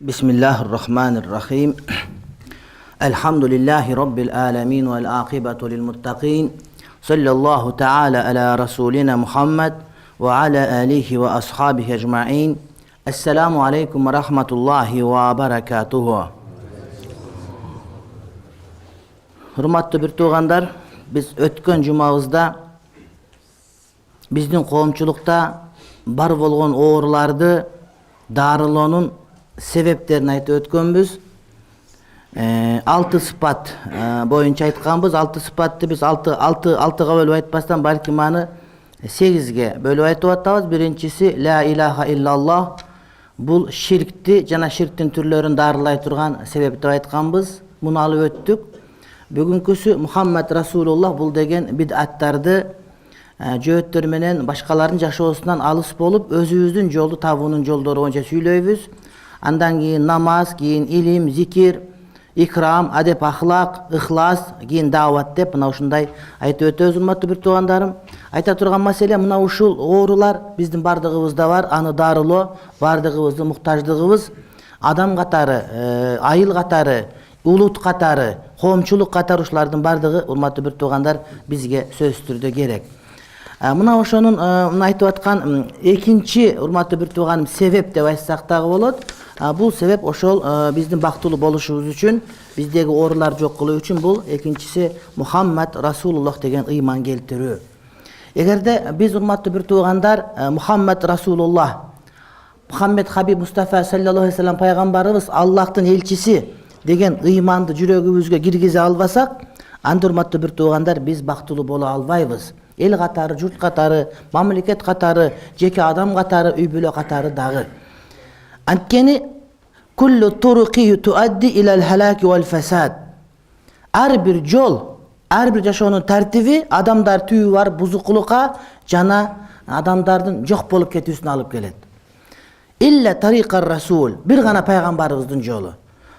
Bismillahirrahmanirrahim. Elhamdülillahi Rabbil alemin vel akibetu lil muttaqin. Sallallahu teala ala Resulina Muhammed ve ala alihi ve ashabihi ecma'in. Esselamu aleyküm ve rahmetullahi ve berekatuhu. Hürmetli bir tuğandar, biz ötken cumağızda bizdin qoomçulukta bar bolgon oğurlardı darılonun sebeplerini aytып өткөнбүz. 6 sıfat boyunca aytkanбыз. 6 sıfatты biz 6'ga bölüp aytpастан balki many 8'ge bölüp aytıp atабыз. Birincisi la ilaha illallah. Bul şirkti jana şirktin türlörүн darılay turgan sebep деп aytkanбыз. Muну alıp öttük. Bugünküsü Muhammed Rasulullah bul degen bid'attardı jööттөр менен башкалардын жашоосунан алыс болуп өзүбүздүн жолду табуунун жолдору боюнча сүйлөйбүз. Андан кийин намаз, кийин илим, зикир, икрам, адеп, ахлак, ыхлас, кийин дават деп мына ушундай айтып өтөбүз. Урматтуу бир туугандарым, айта турган маселе мына ушул оорулар биздин бардыгыбызда бар. Аны дарылоо бардыгыбыздын муктаждыгыбыз. Адам катары, айыл катары, улут катары, коомчулук катары ушулардын бардыгы урматтуу бир туугандар бизге сөзсүз түрдө керек. Мына ошонун айтып аткан экинчи урматтуу бир тууганым себеп деп айтсак дагы болот. Бул себеп ошол биздин бактылуу болушубуз үчүн, биздеги оорулар жок кылуу үчүн бул экинчиси Мухаммад Расулуллах деген ыйман келтирүү. Эгерде биз урматтуу бир туугандар Мухаммад Расулуллах, Мухаммед Хабиб Мустафа саллаллаху алейхи вассалам пайгамбарыбыз Аллахтын элчиси деген ыйманды жүрөгүбүзгө киргизе албасак, анда урматтуу бир туугандар биз бактылуу боло албайбыз. El катары, журт катары, мамлекет катары, жеке адам катары, үй бүлө катары дагы. Анткени kullu turuqi tuaddi ila al-halak wal-fasad. Ар бир жол, ар бир жашоонун тартиби адамдар түйү бар бузукулукка жана адамдардын жок болуп кетүүсүнө алып келет. Illa tariqar rasul, бир гана пайгамбарыбыздын жолу.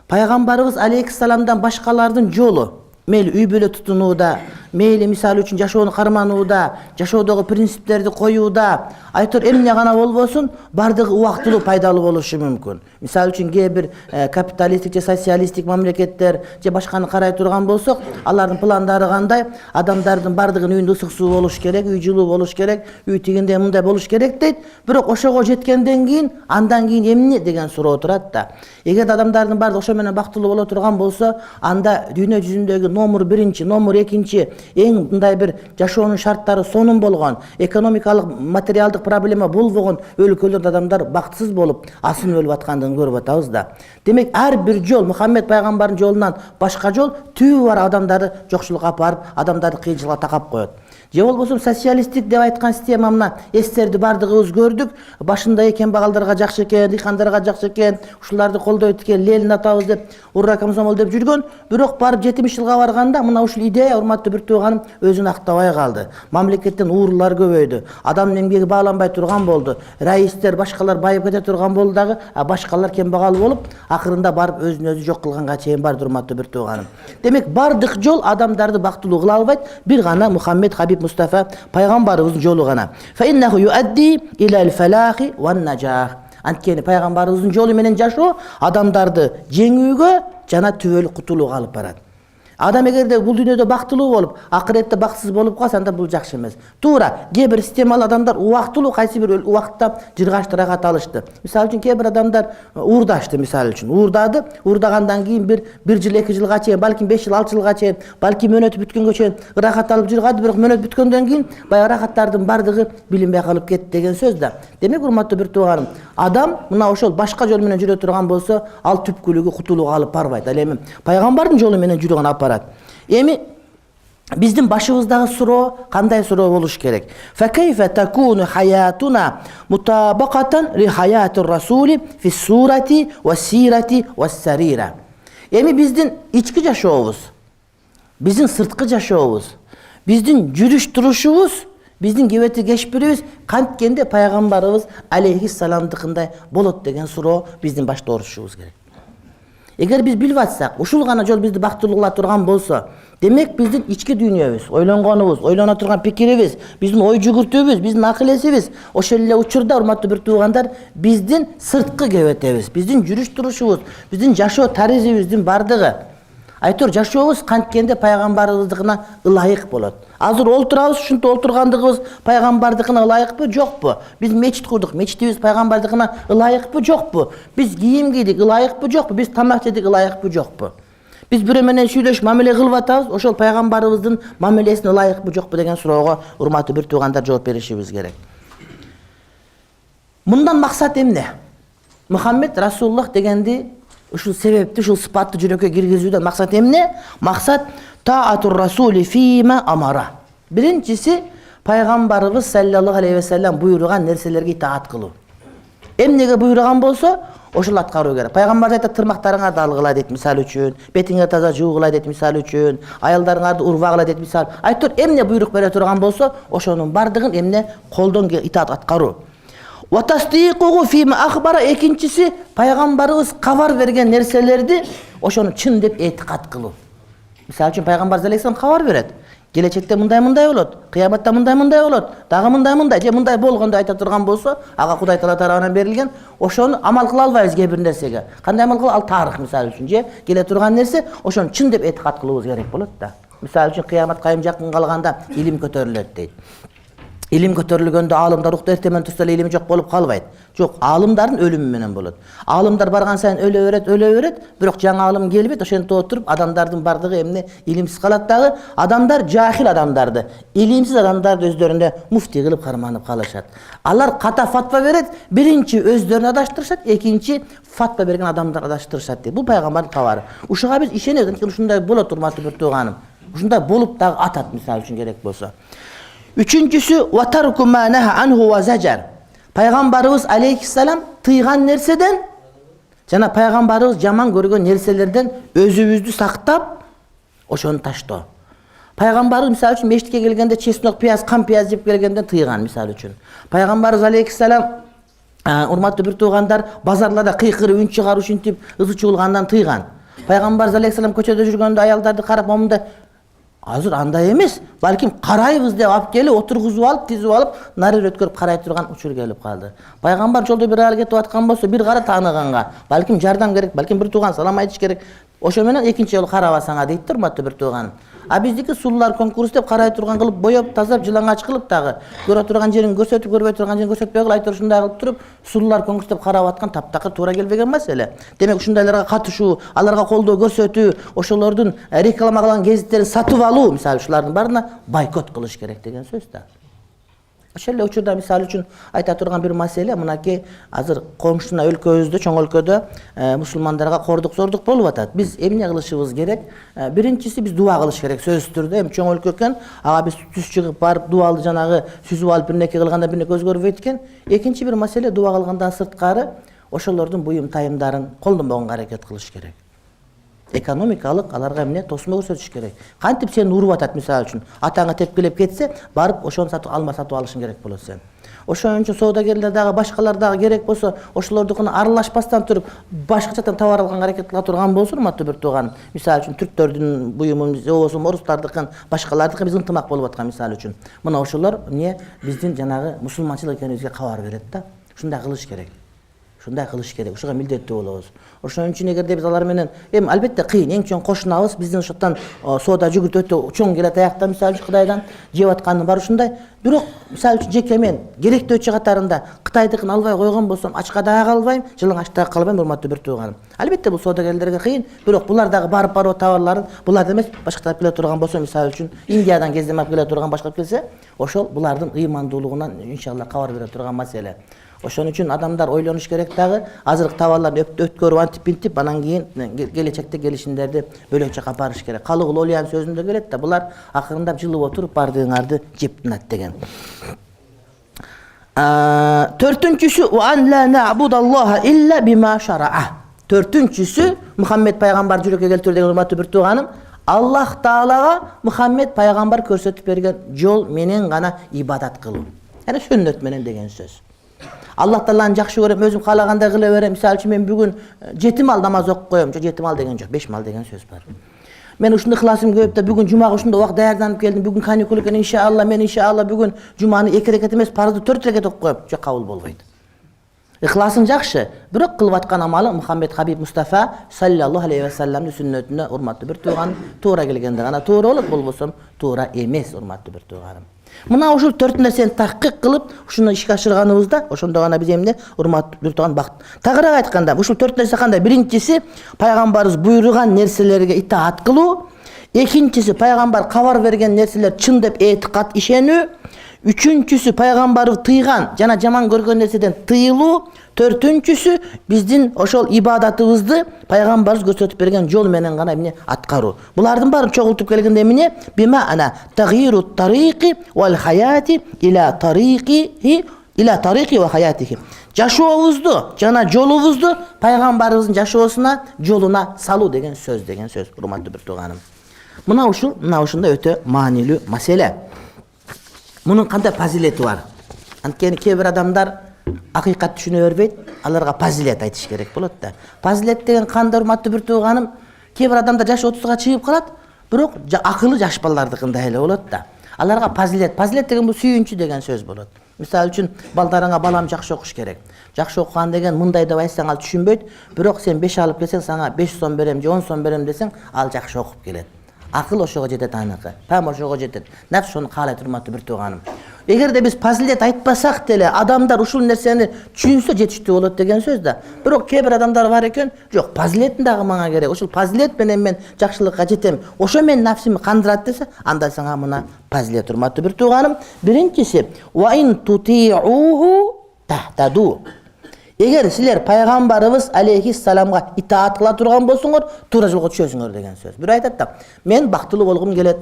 Пайгамбарыбыз алейхиссаламдан башкалардын жолу. Мейли үй бүлө тутунууда, мейли мисалы үчүн жашоону карманууда, жашоодогу принциптерди коюуда, айтор эмне гана болбосун, бардыгы убактылуу пайдалуу болушу мүмкүн. Мисалы үчүн кээ бир капиталисттик же социалисттик мамлекеттер же башканы карай турган болсок, алардын пландары кандай? Адамдардын бардыгынын үйүндө ысык суу болуш керек, үй жылуу болуш керек, үй тигиндей мындай болуш керек дейт. Бирок ошого жеткенден кийин, андан кийин эмне деген суроо турат да. Эгер адамдардын бардыгы ошо менен бактылуу боло турган болсо, анда дүйнө жүзүндөгү номер 1, номер 2 эң мындай бир жашоонун шарттары сонун болгон, экономикалык, материалдык проблема болбогон өлкөлөрдө адамдар бактысыз болуп, асын өлүп аткандыгын көрүп атабыз да. Демек, ар бир жол Мухаммед пайгамбардын жолунан башка жол түбү бар адамдарды жокчулукка апарып, адамдарды кыйынчылыкка такап коет. Же болбосо социалисттик деп айткан система мына эстерди бардыгыбыз көрдүк. Башында кембагалдарга жакшы экен, дыйкандарга жакшы экен, ушуларды колдойт экен, Ленин атабыз деп, урра комсомол деп жүргөн. Бирок барып 70 жылга барганда мына ушул идея урматтуу бир тууганым өзүн актабай калды. Мамлекеттен уурулар көбөйдү. Адамдын эмгеги бааланбай турган болду. Раистер, башкалар байып кете турган болду дагы, башкалар кембагал болуп, акырында барып өзүн өзү жок кылганга чейин барды урматтуу бир тууганым. Демек, бардык жол адамдарды бактылуу кыла албайт, бир гана Мухаммед Хабиб Мустафа пайгамбарыбыздын жолу гана. Fa innahu yuaddi ila al-falahi wan-najah. Анткени пайгамбарыбыздын жолу менен жашоо адамдарды жеңүүгө жана түбөлүк кутулууга алып барат. Адам эгерде бул дүйнөдө бактылуу болуп, акыретте баксыз болуп калса, анда бул жакшы эмес. Туура, кээ бир системалуу адамдар убактылуу кайсы бир убакытта жыргачты рахат алышты. Мисалы үчүн кээ бир адамдар уурдашты, мисалы үчүн. Уурдады, уурдагандан кийин 1 жыл 2 жылга чейин, балким 5 жыл 6 жылга чейин, балким мөөнөтү бүткөнгө чейин рахат алып жыргады, бирок мөөнөт бүткөндөн кийин баягы рахаттардын бардыгы билинбей калып кетти деген сөз да. Демек, урматтуу бир тууганым, адам мына ошол башка жол менен жүрө турган болсо, ал түпкүлүгү кутулууга алып барбайт. Ал эми пайгамбардын жолу менен жүргөн апарат. Эми биздин башыбыздагы суроо кандай суроо болуш керек? Fa kayfa takunu hayatuna mutabaqatan li hayatir rasuli fi surati was-sirati was-sarira. Эми биздин ички жашообуз, биздин сырткы жашообуз, биздин жүрүш турушубуз, биздин кебети кешпирибиз канткенде пайгамбарыбыз алейхиссаламдыкындай болот деген суроо биздин башта орушубуз керек. Эгер биз билип атсак, ушул гана жол бизди бактылуу кыла турган болсо, демек биздин ички дүйнөбүз, ойлонгонубуз, ойлоно турган пикирибиз, биздин ой жүгүртүүбүз, биздин акыл эсибиз ошол эле учурда урматтуу бир туугандар, биздин сырткы кебетебиз, биздин жүрүш турушубуз, биздин жашоо таризибиздин бардыгы айтор жашообуз канткенде пайгамбарыбыздыкына ылайык болот. Азыр олтурабыз, ушинтип олтургандыгыбыз пайгамбардыкына ылайыкпы, жокпу? Биз мечит курдук, мечитибиз пайгамбардыкына ылайыкпы, жокпу? Биз кийим кийдик, ылайыкпы, жокпу? Биз тамак жедик, ылайыкпы, жокпу? Биз бирөө менен сүйлөшүп мамиле кылып атабыз, ошол пайгамбарыбыздын мамилесине ылайыкпы, жокпу деген суроого урматтуу бир туугандар жооп беришибиз керек. Мындан максат эмне? Мухаммед Расулуллах дегенди ушул себепти, ушул сыпатты жүрөккө киргизүүдөн максат эмне? Максат таатур расули фима амара. Биринчиси пайгамбарыбыз саллаллаху алейхи ва саллям буйруган нерселерге итаат кылуу. Эмнеге буйруган болсо, ошол аткаруу керек. Пайгамбар айтат, тырмактарыңарды алгыла дейт, мисал үчүн, бетиңе таза жуугула дейт, мисал үчүн, аялдарыңарды урбагыла дейт, мисал. Айтор, эмне буйрук бере турган болсо, ошонун бардыгын эмне колдон итаат аткаруу. Ватастиқугу фима ахбара, экинчиси пайгамбарыбыз кабар берген нерселерди ошону чын деп этикат кылуу. Мисал үчүн пайгамбар алейхиссалам кабар берет. Келечекте мындай болот, кыяматта мындай болот, дагы мындай, же мындай болгондо айта турган болсо, ага Кудай Таала тарабынан берилген, ошону амал кыла албайбыз кээ бир нерсеге. Кандай амал кылып? Ал тарых мисал үчүн, же келе турган нерсе, ошону чын деп этикат кылуубуз керек болот да. Мисал үчүн кыямат кайым жакын калганда илим көтөрүлөт дейт. Илим көтөрүлгөндө аалымдар укту, эртең менен турса илим жок болуп калбайт. Жок, аалымдардын өлүмү менен болот. Аалымдар барган сайын өлө берет, бирок жаңы аалым келбейт, ошентип отуруп адамдардын бардыгы эмне илимсиз калат дагы. Адамдар жахил адамдарды, илимсиз адамдарды өздөрүндө муфти кылып карманып калышат. Алар ката фатва берет, биринчи өздөрүн адаштырышат, экинчи фатва берген адамдар адаштырышат дейт. Бул пайгамбардын кабары. Ушуга биз ишенебиз, анткени ушундай болот, урматтуу бир тууганым. Ушундай болуп дагы атат, мисал үчүн керек болсо. Үчүнчүсү ватарку ма наха анху ва зажар. Пайгамбарыбыз алейхиссалам тыйган нерседен жана пайгамбарыбыз жаман көргөн нерселерден өзүбүздү сактап, ошону таштоо. Пайгамбарыбыз мисал үчүн мечитке келгенде чеснок пияз, кам пияз жеп келгенден тыйган мисал үчүн. Пайгамбарыбыз алейхиссалам урматтуу бир туугандар базарларда кыйкырып үн чыгарып ушинтип ызы чуулгандан тыйган. Пайгамбарыбыз алейхиссалам көчөдө жүргөндө аялдарды карап момундай азыр андай эмес, балким карайбыз деп алып келип отургузуп алып, тизип алып, нары өткөрүп карай турган учур келип калды. Пайгамбар жолдо бир аял кетип аткан болсо, бир кара тааныганга, балким жардам керек, балким бир тууган салам айтыш керек. Ошо менен экинчи жолу карабасаңа дейт, урматтуу бир тууган. А биздики сулуулар конкурс деп карай турган кылып, боёп, тазап, жылаңач кылып дагы, көрө турган жерин көрсөтүп, көрбөй турган жерин көрсөтпөй кылып, айтор ушундай кылып туруп, сулуулар конкурс деп карап аткан таптакыр туура келбеген маселе. Демек ушундайларга катышуу, аларга колдоо көрсөтүү, ошолордун реклама кылган гезиттерин сатып алуу, мисалы ушулардын баарына бойкот кылыш керек деген сөз да. Ошол эле учурда мисал үчүн айта турган бир маселе, мынакей азыр комшуна өлкөбүздө, чоң өлкөдө мусулмандарга кордук зордук болуп атат. Биз эмне кылышыбыз керек? Биринчиси биз дуа кылыш керек, сөзсүз түрдө. Эми чоң өлкө экен, ага биз түз чыгып барып дуалды жанагы сүзүп алып бир нерсе кылганда бир нерсе өзгөрбөйт экен. Экинчи бир маселе, дуа кылгандан сырткары ошолордун буюм тайымдарын колдонбогонго аракет кылыш керек. Экономикалык аларга эмне тосмо көрсөтүш керек. Кантип сени уруп атат мисалы үчүн, атаңа тепкилеп кетсе, барып ошону сатып алышың керек болот сен. Ошон үчүн соодагерлер дагы башкалар дагы керек болсо, ошолордукуна аралашпастан туруп, башкачадан товар алганга аракет кыла турган болсун, урматтуу бир тууган. Мисалы үчүн түрктөрдүн буюмун, болбосо орустардыкын, башкалардыкын биз ынтымак болуп аткан мисалы үчүн. Мына ошолор эмне биздин жанагы мусулманчылык экенибизге кабар берет да. Ушундай кылыш керек. Ушундай кылыш керек. Ушуга милдеттүү болобуз. Ошон үчүн эгерде биз алар менен албетте кыйын, эң чоң кошунабыз, биздин ошоктон соода жүгүрт өтө чоң келет аякта мисалы үчүн Кытайдан жеп атканы бар ушундай. Бирок мисалы үчүн жеке мен керектөөчү катарында Кытайдыкын албай койгон болсом, ачка дагы калбайм, жылың ачта калбайм, урматтуу бир тууганым. Албетте бул соодагерлерге кыйын, бирок булар дагы барып товарларын булардан эмес башкатан келе турган болсо, мисалы үчүн Индиядан кездемеп келе турган башкап келсе, ошол булардын ыймандуулугунан иншалла кабар бере турган маселе. Ошон үчүн адамдар ойлонуш керек дагы, азыркы товарларды өткөрүп антип-интип, анан кийин келечекте келишимдерди бөлөкчө капарыш керек. Калыгул Олиянын сөзүндө келет да, булар акырындап жылып отуруп бардыгыңарды жеп тынат деген. Төртүнчүсү ан ла набудаллаха илля бима шара'a. Төртүнчүсү Мухаммед пайгамбар жүрөккө келтирүү деген урматтуу бир тууганым, Аллах Таалага Мухаммед пайгамбар көрсөтүп берген жол менен гана ибадат кылуу. Яны сүннөт менен деген сөз. Allah Taalaны жакшы көрөм, өзүм каалагандай кыла берем. Мисалы үчүн мен бүгүн 7 мал намаз окуп коем. Жок, 7 мал деген жок, 5 мал деген сөз бар. Мен ушундай ыкыласым көп да бүгүн жумага ушундай убак даярданып келдим. Бүгүн каникул экен, иншалла мен иншалла бүгүн жуманы 2 рекет эмес, парызды 4 рекет окуп коем. Жок, кабыл болбойт. Икыласың жакшы, бирок кылып аткан амалы Мухаммед Хабиб Мустафа саллаллаху алейхи ва салламдын сүннөтүнө урматтуу бир тууганым, туура келгенде гана туура болот, болбосо туура эмес, урматтуу бир тууганым. Мына ушул 4 нерсени такык кылып, ушуну ишке ашырганыбызда, ошондо гана биз эмне урматтуу бир тууган бакыт. Тагыраак айтканда, ушул 4 нерсе кандай? Биринчиси пайгамбарыбыз буйруган нерселерге итаат кылуу, экинчиси пайгамбар кабар берген нерселер чын деп этикат ишенүү, үчүнчүсү пайгамбарыбыз тыйган жана жаман көргөн нерседен тыйылуу, төртүнчүсү биздин ошол ибадатыбызды пайгамбарыбыз көрсөтүп берген жол менен гана эмне аткаруу. Булардын баарын чогултуп келгенде эмне? Бима ана тагиру тарики вал хаяти ила тарики ва хаятихи. Жашообузду жана жолубузду пайгамбарыбыздын жашоосуна, жолуна салуу деген сөз, урматтуу бир тууганым. Мына ушундай өтө маанилүү маселе. Мунун кандай фазилети бар? Анткени кээ бир адамдар акыйкат түшүнө бербейт, аларга фазилет айтыш керек болот да. Фазилет деген кандай, урматтуу бир тууганым? Кээ бир адамдар жашы 30га чыгып калат, бирок акылы жаш балдардыкындай эле болот да. Аларга фазилет деген бул сүйүнчү деген сөз болот. Мисалы үчүн балдарыңа балам жакшы окуш керек. Жакшы окуган деген мындай деп айтсаң ал түшүнбөйт, бирок сен 5 алып келсең сага 5 сом берем же 10 сом берем десең, ал жакшы окуп келет. Акыл ошого жетет аныкы. Пам ошого жетет. Нафс ошону каалайт, урматтуу бир тууганым. Эгерде биз фазилет айтпасак деле, адамдар ушул нерсени түшүнсө жетиштүү болот деген сөз да. Бирок кээ бир адамдар бар экен, жок, фазилеттин дагы мага керек. Ушул фазилет менен мен жакшылыкка жетем. Ошо мен нафсимди кандырат десе, анда сага мына фазилет, урматтуу бир тууганым. Биринчиси, ва ин тутиуху тахтаду. Эгер силер пайгамбарыбыз алейхиссаламга итаат кыла турган болсоңор, туура жолго түшөсүңөр деген сөз. Бир айтат да, мен бактылуу болгум келет,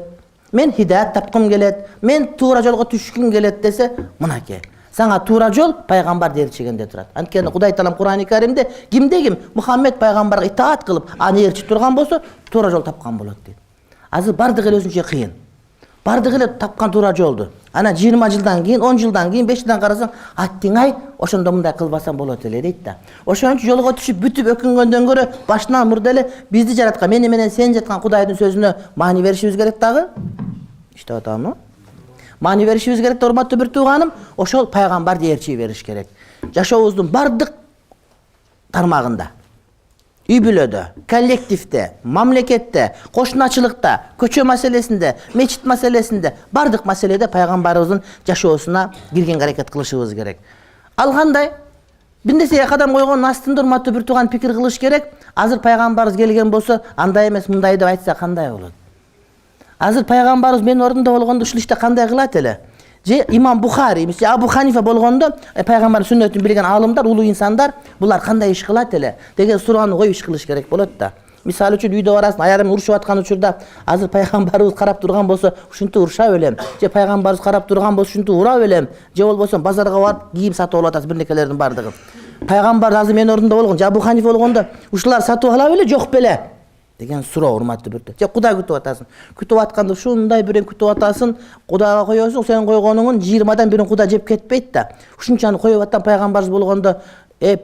мен хидаят тапкым келет, мен туура жолго түшкүм келет десе, мынакей. Сага туура жол пайгамбар ээрчигенде турат. Анткени Кудай Таалам Кур'ан-ы Каримде ким Мухаммед пайгамбарга итаат кылып, аны ээрчип турган болсо, туура жол тапкан болот дейт. Азыр бардыгы эле өзүнчө кыйын. Бардыгы эле тапкан туура жолду. Ана 20 жылдан кийин, 10 жылдан кийин, 5 жылдан карасаң, аттиң-ай, ошондо мындай кылбасам болот эле дейт да. Ошон үчүн жолго түшүп бүтүп өкүнгөндөн көрө башынан мурда эле бизди жараткан, мени менен сен жаткан Кудайдын сөзүнө маани беришибиз керек дагы. Иштеп атамын. Маани беришибиз керек да, урматтуу бир тууганым, ошол пайгамбарды ээрчи бериш керек. Жашообуздун бардык тармагында, үй-бүлөдө, коллективде, мамлекетте, кошуначылыкта, көчө маселесинде, мечит маселесинде, бардык маселеде пайгамбарыбыздын жашоосуна кирген аракет кылышыбыз керек. Ал кандай? Биндесе кадам койгондун астында, урматтуу бир тууган, пикир кылыш керек. Азыр пайгамбарыбыз келген болсо, андай эмес, мындай деп айтса кандай болот? Азыр пайгамбарыбыз менин ордумда болгондо ушул иште кандай кылат эле? Же имам Бухари, мисалы Абу Ханифа болгондо пайгамбар сүннөтүн билген алымдар, улуу инсандар булар кандай иш кылат эле деген суроону коюп иш кылыш керек болот да. Мисалы үчүн үйдө барасың, аярым урушуп аткан учурда азыр пайгамбарыбыз карап турган болсо, ушинтип уруша белем. Же пайгамбарыбыз карап турган болсо, ушинтип ура белем. Же болбосо базарга барып кийим сатып алып атасыз, бирнекелердин бардыгы. Пайгамбар азыр менин ордумда болгон, же Абу Ханифа болгондо ушулар сатып ала беле, жок беле деген суроо, урматтуу бир. Же Кудай күтүп атасың. Күтүп атканда ушундай бирин күтүп атасың, Кудайга коёсуң, сен койгонуңун 20-дан бирин Кудай жеп кетпейт да. Ушунчаны коюп аттан пайгамбарыбыз болгондо,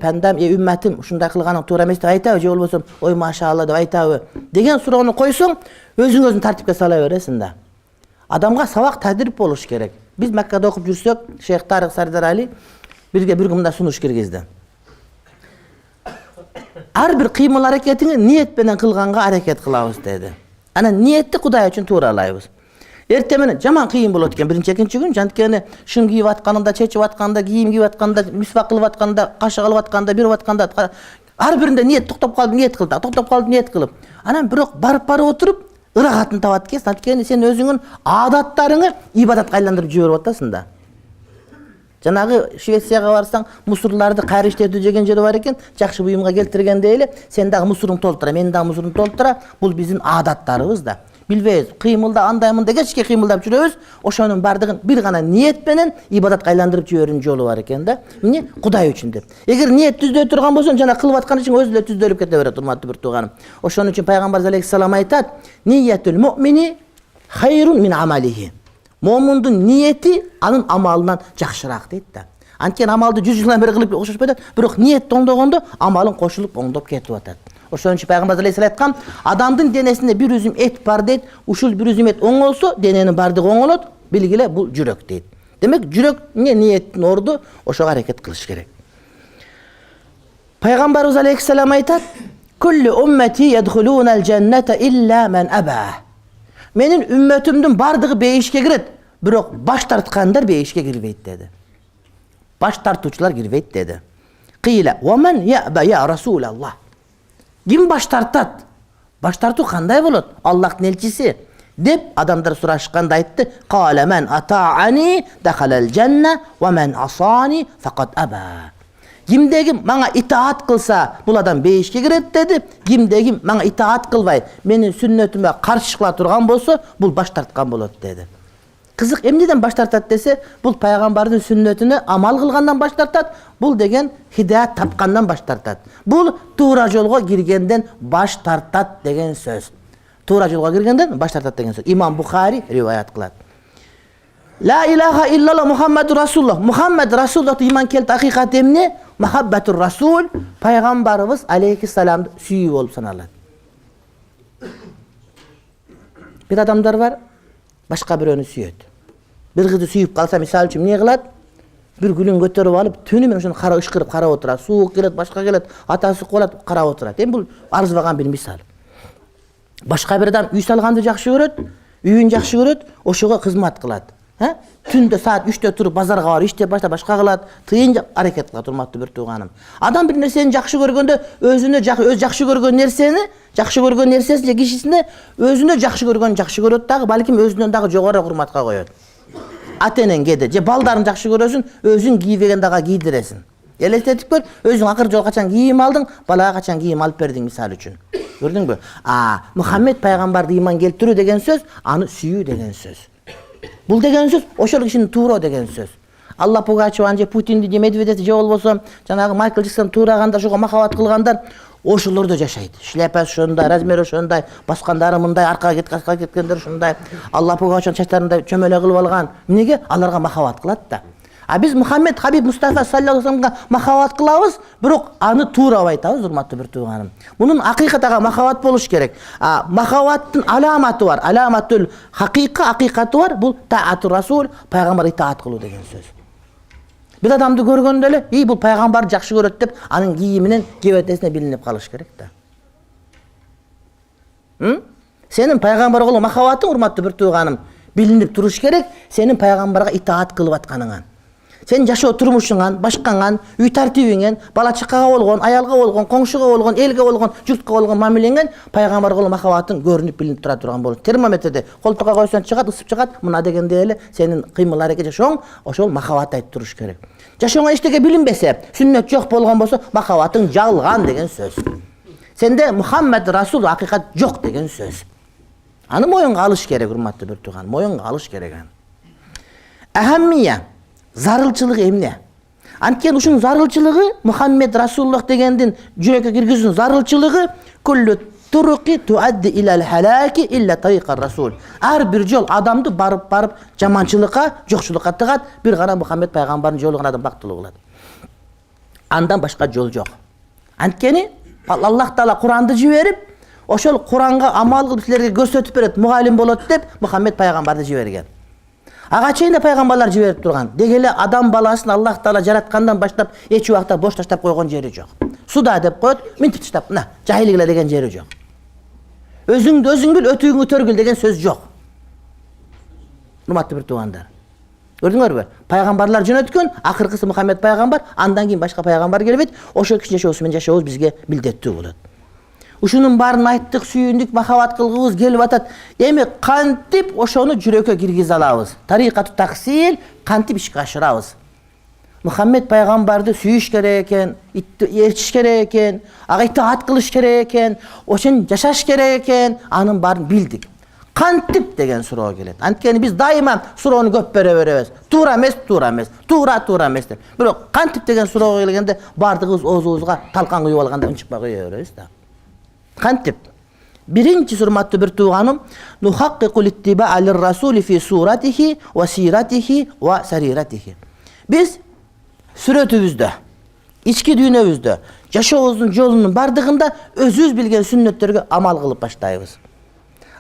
пандам, үммәтим, ушундай кылганың туура эмес деп айтабы, же болбосо, ой машалла деп айтабы деген суроону койсоң, өзүң тартипке сала бересиң да. Адамга сабак тадрип болуш керек. Биз Меккада окуп жүрсөк, Шейх Тарык Сардар Али бирге бир күндө сунуш киргизди. Ар бир кыймыл аракетиңи ниет менен кылганга аракет кылабыз деди. Ана ниетти Кудай үчүн тууралайбыз. Эртең менен жаман кыйын болот экен, биринчи экинчи күн, жанткени шын кийип атканында, чечип атканда, кийим кийип атканда, мисвак кылып атканда, кашык алып атканда, берип атканда, ар биринде ниет токтоп калды, ниет кылды, токтоп калды, ниет кылып. Анан бирок барып отуруп, ырагатын табат экен, анткени сен өзүңүн адаттарыңы ибадатка айландырып жиберип атасың да. Жанагы Швецияга барсаң, мусурларды кайра иштетүү деген жери бар экен, жакшы буюмга келтиргенде эле, сен дагы мусуруңду толтура, мен дагы мусурумду толтура, бул биздин адаттарыбыз да. Билбейбиз, кыймылда андаймын дегечке кыймылдап жүрөбүз, ошонун бардыгын бир гана ниет менен ибадатка айландырып жиберүүнүн жолу бар экен да. Эмне? Кудай үчүн деп. Эгер ниет түздөй турган болсоң, жана кылып аткан ишиң өзү эле түздөлүп кете берет, урматтуу бир тууганым. Ошон үчүн пайгамбарыбыз алейхиссалам айтат: "Ниятул му'мини хайрун мин амалихи." Момундун ниети анын амалынан жакшыраак дейт да. Antkeni amalды 100 жылдан бери кылып окшошпойт атат, бирок ниет оңдогондо амалың кошулуп оңдоп кетип атат. Ошон үчүн Пайгамбар алейхиссалам айткан, адамдын денесинде bir üzüm et бар дейт, ушул bir üzüm et оңолсо, дененин бардыгы оңолот, билгиле бул жүрөк дейт. Демек, жүрөккө ниеттин орду ошого аракет кылыш керек. Пайгамбарыбыз алейхиссалам айтат: "Kullu ummati yadkhuluna al-jannata illa man aba." Менин үммөтүмдүн бардыгы бейишке кирет, бирок баш тарткандар бейишке кирбейт деди. Баш тартуучулар кирбейт деди. Кыйла: "Ва man ya'ba ya Rasulullah." Ким баш тартат? Баш тартуу кандай болот? Аллахтын элчиси деп адамдар сурашканда айтты: "Qala man ata'ani dakhala al-janna wa man asani faqad aba." Кимдеги мага итаат кылса, бул адам бейишке кирет деди. Кимдеги мага итаат кылбай, менин сүннөтүмө каршы кыла турган болсо, бул баш тарткан болот деди. Кызык, эмнеден баш тартат десе, бул пайгамбардын сүннөтүнө амал кылгандан баш тартат, бул деген хидаят тапкандан баш тартат. Бул туура жолго киргенден баш тартат деген сөз. Туура жолго киргенден баш тартат деген сөз. Имам Бухари риваят кылат. La ilaha illallah Muhammedur Rasulullah. Muhammed Rasulullah iman keldi hakikat emne? Muhabbetur Rasul. Peygamberimiz aleyhisselam'da süyü olup sanaladi. Bir adamlar var, başka bir önü süyöt. Bir kızı süyüp kalsa misal için ne kılat? Bir gülün götürüp alıp, tünü men şunu kara ışkırıp kara oturat. Soğuk gelet, başka gelet, atası kolat kara oturat. Hem bu arzuvagan bir misal. Başka bir adam üy salgandı jakşı göröt, üyün jakşı göröt, oşuğa hizmet kılat. Tünde saat 3'te turup bazarga barıp işte başka kılat, tıyınca hareket kılat, urmatlı bir tuğanım. Adam bir nerseni jakşı görgönde özünü öz jakşı görgön nersesini kişisinde özünü jakşı göröt dagı, balkim özünden dagı jogora hurmatga koyot. Atenen kede, je baldarın jakşı görösün, özün giyvegen daga giydiresin. Elestetik gör, özün akır jol kaçan giyim aldın, balaga kaçan giyim alıp berdin misal üçün. Gördün mü? Muhammed Peygamber'de iman keltirүү degen söz, anı süyүү degen söz. Bul degen söz, oşol kişinin tuğra degen söz. Allah Pugaçevan je Putin'di je Medvedev'di je bolboso, janagı Michael Jackson tuğragandar, şoga mahabat kılgandar, oşolor da jaşaydı. Şlepasi şonday, razmeri şonday, baskandары mınday, arkaga ketkenler şonday. Allah Pugaçevan çaçlarında çömele kılıp algan. Nege? Alarga mahabat kılat da. Biz Muhammed Habib Mustafa sallallahu aleyhi ve sellem'e mahavat kılabız, birok anı tuğra aytabız, hurmatlı bir tuğanım. Bunun hakikataga mahavat boluş gerek. Mahavattın alamatı var, alamatül hakikati var. Bu ta'atur Rasul, Peygamber itaat kılуу degen söz. Bir adamdı görgöndele, bu Peygamber jakşı göröt dep, anın giyiminin kebetesine bilinip kalış gerek da. Senin Peygamber kılуу mahavatın, hurmatlı bir tuğanım, bilinip duruş gerek, senin Peygamber'e itaat kılıp atkanıngан. Sen жашоо турмушуңан, башкаңан, үй тартибиңен, бала чакага болгон, аялга болгон, коңшуга болгон, элге болгон, журтка болгон мамилеңен Пайгамбар кылуу махабатын көрүнүп билинип тура турган болот. Термометрде колтукка койсоң чыгат, ысып чыгат, мына дегенде эле сенин кыймыл аракет жашооң, ошол махабат айтып туруш керек. Жашооңа эчтеке билинбесе, сүннөт жок болгон болсо, махабатың жалган деген сөз. Сенде Мухаммед Расул акыйкат жок деген сөз. Аны моюнга алыш керек, урматтуу bir тууган, моюнга алыш керек. Ахаммия зарылчылыгы эмне? Анткени ушунун зарылчылыгы Мухаммед Расулуллах дегендин жүрөккө киргизүүнүн зарылчылыгы kullu turuqi tuaddi ilal halaki illa tariqar Rasul. Ар бир жол адамды барып жаманчылыкка, жокчулукка тыгат, бир гана Мухаммед пайгамбардын жолу гана адам бактылуу кылат. Андан башка жол жок. Анткени Аллах Таала Куранды жиберип, ошол Куранга амал кылып силерге көрсөтүп берет, мугалим болот деп Мухаммед пайгамбарды жиберген. Ага чейин да пайгамбарлар жиберип турган. Дегеле адам баласын Аллах Таала жараткандан баштап эч убакта бош таштап койгон жери жок. Суда деп коет, минтип таштап, мына, жахилгиле деген жери жок. Өзүңдү өзүң бил, өтүгүңдү төргүл деген сөз жок. Урматтуу bir туугандар. Көрдүңөрбү? Пайгамбарлар жөнөткөн, акыркысы Мухаммед пайгамбар, андан кийин башка пайгамбар келбейт. Ошол киши жашоосу менен жашообуз бизге милдеттүү болот. Ушунун баарын айттык, сүйүндүк, махабат кылгыбыз келип атат. Эми кантип ошону жүрөккө киргизе алабыз? Тарикату таксил кантип ишке ашырабыз? Мухаммед пайгамбарды сүйүш керек экен, ээрчиш керек экен, ага итаат кылыш керек экен, ошон жашаш керек экен, анын баарын билдик. Кантип деген суроо келет. Анткени биз дайыма суроону көп бере беребиз. Туура эмес, туура эмес, туура эмес деп. Бирок кантип деген суроого келгенде бардыгыбыз оозубузга талкан куюп алганда ынчыкпай кое беребиз да. Кантип? Биринчи урматтуу bir тууганым, нухаккикул иттиба'a лир-расули фи суратихи ва сиратихи ва сариратихи. Биз сүрөтүбүздө, ички дүйнөбүздө, жашообуздун жолунун бардыгында өзүбүз билген сүннөттөргө амал кылып баштайбыз.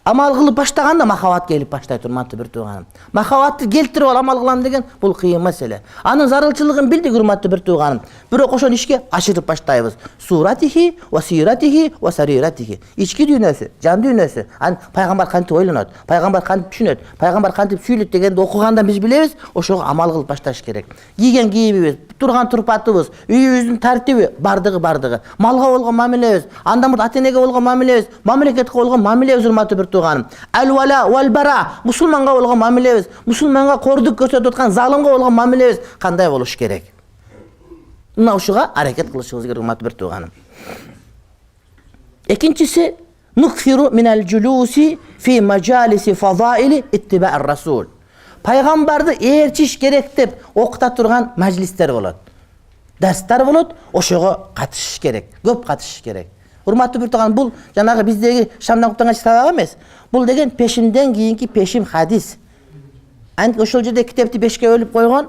Амал кылып баштаганда махаббат келип баштайт, урматтуу бир тууганым. Махаббатты келтирип ал амал кылам деген бул кыйын маселе. Анын зарылчылыгын билдик, урматтуу бир тууганым. Бирок ошону ишке ашырып баштайбыз. Суратихи ва сиратихи ва сариратихи. Ички дүйнөсү, жан дүйнөсү. Пайгамбар кантип ойлонот, пайгамбар кантип түшүнөт, пайгамбар кантип сүйлөт дегенди окуганда биз билебиз, ошого амал кылып башташ керек. Кийген кийимибиз, турган турпатыбыз, үйүбүздүн тартиби, бардыгы. Малга болгон мамилебиз, андан мурда ата-энеге болгон мамилебиз, мамлекетке болгон мамилебиз, урматтуу бир тууганым. Ал-вала вал-бара, мусулманга болгон мамилебиз, мусулманга кордук көрсөтүп аткан залымга болгон мамилебиз кандай болуш керек? Мына ушуга аракет кылышыбыз керек, урматтуу бир тууганым. Экинчиси, нукфиру минал жулуси фи маджалиси фазаили иттибаъ расул. Пайгамбарды ээрчиш керек деп окута турган мажлистер болот. Дарстар болот, ошого катышыш керек, көп катышыш керек. Урматтуу бир тууганым, бул жанагы биздеги шамдан куптанган сабак эмес. Бул деген пешимден кийинки пешим хадис. Ошол жерде китепти бешке бөлүп койгон,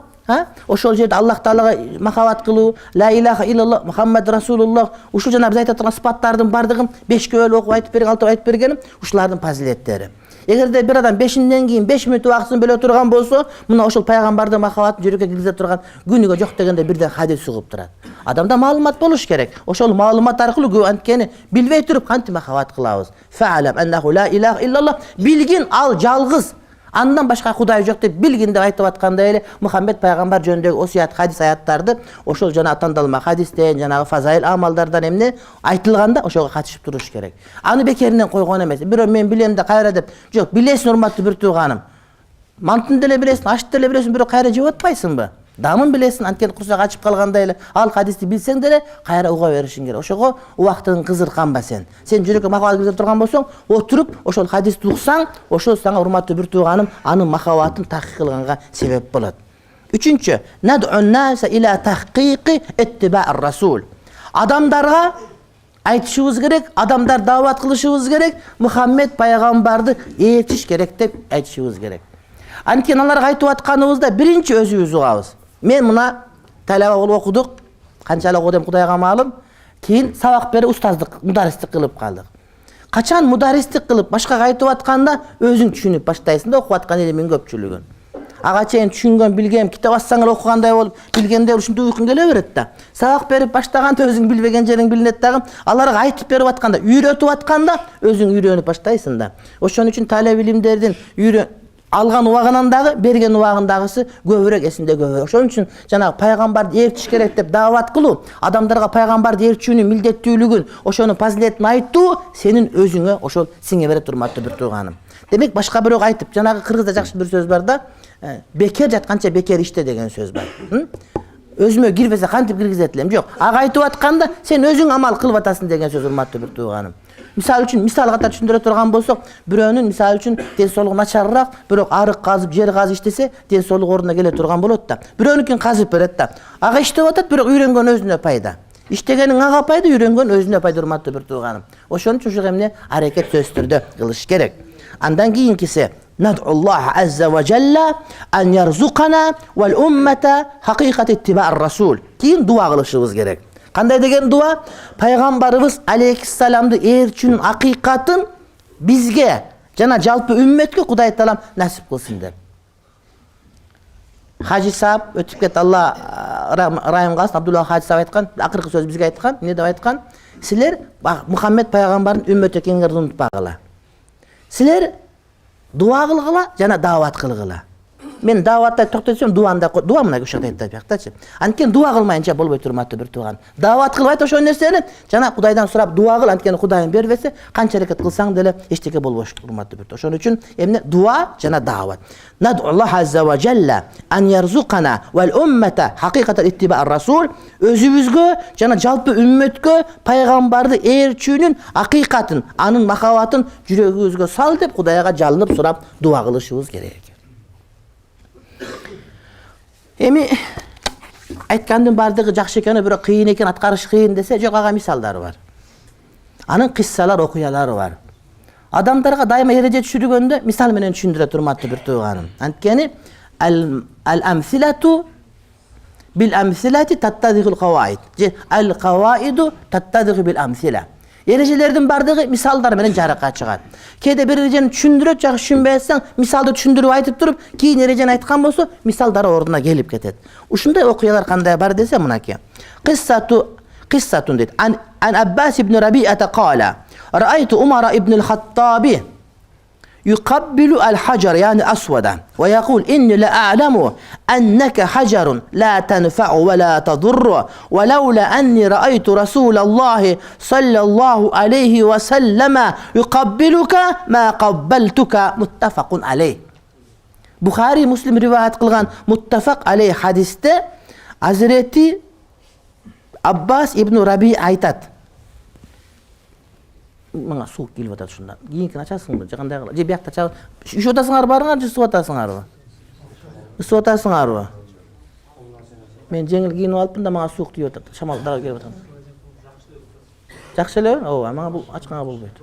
ошол жерде Аллах Таалага махаббат кылуу, ла илаха иллаллах Мухаммад Расулуллах, ушул жана биз айтып турган сыпаттардын бардыгын бешке бөлүп окуп айтып берген, алтып айтып бергеним ушулардын фазилеттери. Эгерде бир адам бешинден кийин 5 мүнөт убактысын бөлө турган болсо, мына ошол пайгамбардын махаббатын жүрөккө киргизе турган күнүгө жок дегенде бирден хадис угуп турат. Адамда маалымат болуш керек. Ошол маалымат аркылуу көп анткени билбей туруп кантип махаббат кылабыз. Фа'алам аннаху ла илаха иллаллах, билгин ал жалгыз, андан башка кудай жок деп билгин деп айтып аткандай эле Мухаммед пайгамбар жөнүндөгү осуят хадис аяттарды ошол жана тандалма хадистен, жанагы фазаил амалдардан эмне айтылганда ошого катышып туруш керек. Аны бекеринен койгон эмес. Бирөө мен билем да кайра деп, жок, билесиң урматтуу бир тууганым. Мантын деле билесиң, ашты деле билесиң, бирөө кайра жеп атпайсыңбы? Дамын билесиң, анткени курсак ачып калгандай эле ал хадисти билсең деле кайра уга беришиң керек. Ошого убактың кызырканба сен. Сен жүрөккө махаббат киргизе турган болсоң, отуруп ошол хадисти уксаң, ошол сага урматтуу бир тууганым анын махаббатын тахкик кылганга себеп болот. Үчүнчү, над'ун наса иля тахкики иттибаъ расул. Адамдарга айтышыбыз керек, адамдар даават кылышыбыз керек, Мухаммед пайгамбарды ээрчиш керек деп айтышыбыз керек. Анткени аларга айтып атканыбызда биринчи өзүбүз угабыз. Мен мына талаба болуп окудук, канчалык окудум Кудайга маалым. Кийин сабак берип устаздык, мударистик кылып калдык. Качан мударистик кылып башкага айтып атканда өзүң түшүнүп баштайсың да, окуп аткан элемин көпчүлүгүн. Ага чейин түшүнгөн, билген, китеп ачсаңар окугандай болуп, билгенде ушинтип уйкуң келе берет да. Сабак берип баштаганда өзүң билбеген жериң билинет дагы, аларга айтып берип атканда, үйрөтүп атканда өзүң үйрөнүп баштайсың да. Ошон үчүн талап илимдердин алган убагынан дагы, берген убагындагысы көбүрөөк эсинде көбүрөөк. Ошон үчүн жанагы пайгамбарды ээрчиш керек деп даават кылуу, адамдарга пайгамбарды ээрчүүнүн милдеттүүлүгүн, ошонун фазилетин айтуу сенин өзүңө ошол сиңе берет, урматтуу бир тууганым. Демек башка бирөө айтып, жанагы кыргызда жакшы бир сөз бар да, бекер жатканча бекер иште деген сөз бар. Өзүмө кирбесе кантип киргизет элем? Жок, ага айтып атканда сен өзүң амал кылып атасың деген сөз, урматтуу бир тууганым. Мисал үчүн, мисал катары түшүндүрө турган болсок, бирөөнүн мисал үчүн ден соолугу начарыраак, бирок арык казып, жер казып иштесе, ден соолугу ордуна келе турган болот да. Бирөөнүкүн казып берет да. Ага иштеп атат, бирок үйрөнгөн өзүнө пайда. Иштегениң ага пайда, үйрөнгөн өзүнө пайда, урматтуу бир тууганым. Ошон үчүн ушуга эмне аракет сөзсүз түрдө кылыш керек. Андан кийинкиси, над'уллах азза ва жалла ан ярзуқана вал уммата хакыйкат иттибаъ расул. Кийин дуа кылышыбыз керек. Кандай деген дуа? Пайгамбарыбыз алейхиссаламды ээрчүүнүн акыйкатын бизге жана жалпы үммөткө Кудай Таалам насип кылсын деп. Хажи саап өтүп кетти, Алла райым кылсын, Абдулла Хажи саап айткан, акыркы сөз бизге айткан, эмне деп айткан? Силер Мухаммед пайгамбардын үммөтү экениңерди унутпагыла. Силер дуа кылгыла жана даават кылгыла. Мен дааватта токтотсом, дуанда дуа мына ушул жерде айтып жактачы. Анткени дуа кылмайынча болбой турматтуу бир тууган. Даават кылып айт ошол нерсени, жана Кудайдан сурап дуа кыл, анткени Кудайым бербесе, канча аракет кылсаң деле эчтеке болбош урматтуу бир. Ошон үчүн эмне дуа жана даават. Над'уллах азза ва жалла ан ярзуқана вал уммата хакыйкатан иттибаъ расул. Өзүбүзгө жана жалпы үммөткө пайгамбарды ээрчүүнүн акыйкатын, анын махаббатын жүрөгүбүзгө сал деп Кудайга жалынып сурап дуа кылышыбыз керек. Эми айткандын бардыгы жакшы экен, бирок кыйын экен, аткарыш кыйын десе, жок, ага мисалдары бар. Анын кыссалар, окуялары бар. Адамдарга дайыма эреже түшүргөндө мисал менен түшүндүрө турматтуу бир тууганым. Анткени ал-амсилату bil amsilati tattadihul qawaid. Al qawaidu tattadihu bil amsila. Erecelerden bardığı misallar menen jaraka çıgar. Kede bir ereceni düşündürüp jakşı düşünbeysen misalды düşündürüp aytıp durup keyin ereceni aytkan bolsa misaldары orдуна gelip ketet. Ушундай окуялар кандай бар десе мынакей. Qissatun deydi. An Abbas ibn Rabi'ata qala ra'aytu Umar ibn al-Khattabi يقبل الحجر يعني أسودا ويقول إني لأعلم أنك حجر لا تنفع ولا تضر ولولا أني رأيت رسول الله صلى الله عليه وسلم يقبلك ما قبلتك متفق عليه. Bukhari Muslim rivayet kılgan muttafaq aleyh hadiste Hazreti Abbas ibn Rabi aytat. Manga suuk kelip atат şundan. Kийинки açasыңбы? Жакандай кыла. Же биякта чабып, üşүп атасыңарбы барыңар, же суу атасыңарбы? Суу атасыңарбы? Мен жеңил кийинип алыпмын да мага суук тийип атат. Шамал дагы келип атат. Жакшы эле? Ооба, мага бул ачканга болбойт.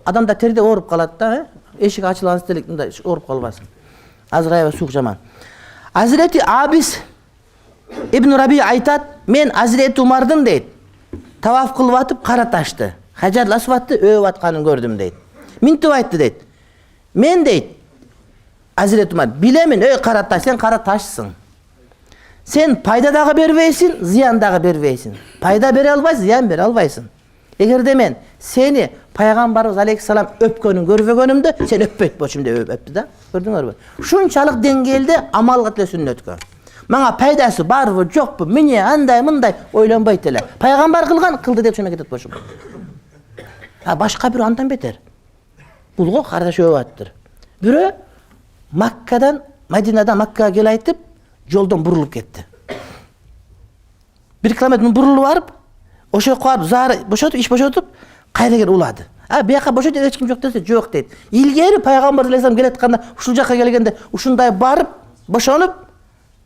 Адамда терде ооруп калат да, эшик ачылган элек мындай ооруп калбасын. Азыр аябай суук жаман. Hazreti Abis ibn Rabi aytat, men Hazreti Umardын дейт. Tavaf kılıp atıp kara taştı. Hajar Asvat'tı öv atkanını gördüm deyit. Mintip aytты deyit. Men deyit. Hazreti Umar bilemin öv kara taş, sen kara taşsın. Sen payda dağı berveysin, ziyan dağı berveysin. Payda bere albaysın, ziyan bere albaysın. Eğer de men seni Peygamberimiz Aleyhisselam öpkönün görvegönümde sen öppeyt boşumda öptü da. Gördüңөр mü? Şunçalık dengelde amal kıtle sünnetken. Manga paydası barбы, жокпу, mine anday mınday oylanbayt ele. Peygamber kılgan kıldı dep şuna ketet boşum. Ha başka bir andan beter. Bulgo kardeş övattır. Biri Makka'dan Medine'den Makka'ya gel aytıp yoldan burulup gitti. 1 kilometre burulup varıp oşa koyup zar boşotup iş boşotup kayra gel uladı. Ha buyaka boşot hiç kim yok dese yok deydi. İlgeri Peygamber Aleyhisselam geletkanda uşul jaka kelgende uşunday barıp boşanıp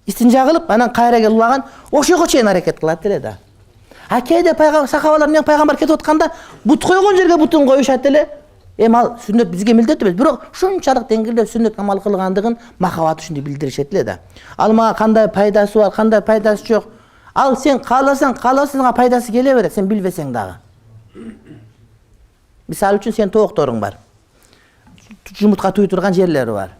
istinja kılıp anan kayra gel ulagan oşoga çeyin hareket kılat dedi. Ha keyde Peygamber sahabalar menен Peygamber ketip atkanda but koygon жерге butun koyuşat ele. Al sünnet bizge mildet емес. Бирок шунчалык деңгээлде сүннөт амал кылгандыгын махабат үчүн билдиришет эле да. Ал мага кандай пайдасы бар, кандай пайдасы жок. Ал сен кааласаң пайдасы келе берет, сен билбесең дагы. Мисалы үчүн сен тоокторуң бар. Жумуртка туй турган жерлери бар.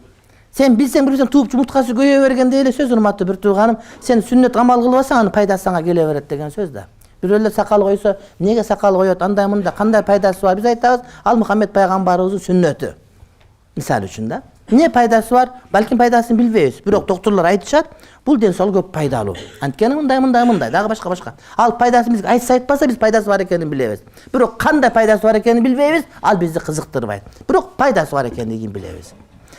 Sen bilsen tuğup jumurtkасы көйө бергенде эле сөз урматтуу бир тууганым, sen сүннөт амал кылбасаң анын пайдасы сага келе берет деген сөз да. Бирөөлөр сакал койсо, неге сакал коет, андай мында кандай пайдасы бар? Биз айтабыз, ал Мухаммед пайгамбарыбыздын сүннөтү. Мисалы үчүн да. Не пайдасы бар? Балким пайдасын билбейбиз. Бирок доктурлар айтышат, бул ден соол көп пайдалуу. Анткени мындай, дагы башка. Ал пайдасын бизге айтпаса, биз пайдасы бар экенин билебиз. Бирок кандай пайдасы бар экенин билбейбиз, ал бизди кызыктырбайт. Бирок пайдасы бар экенин билебиз.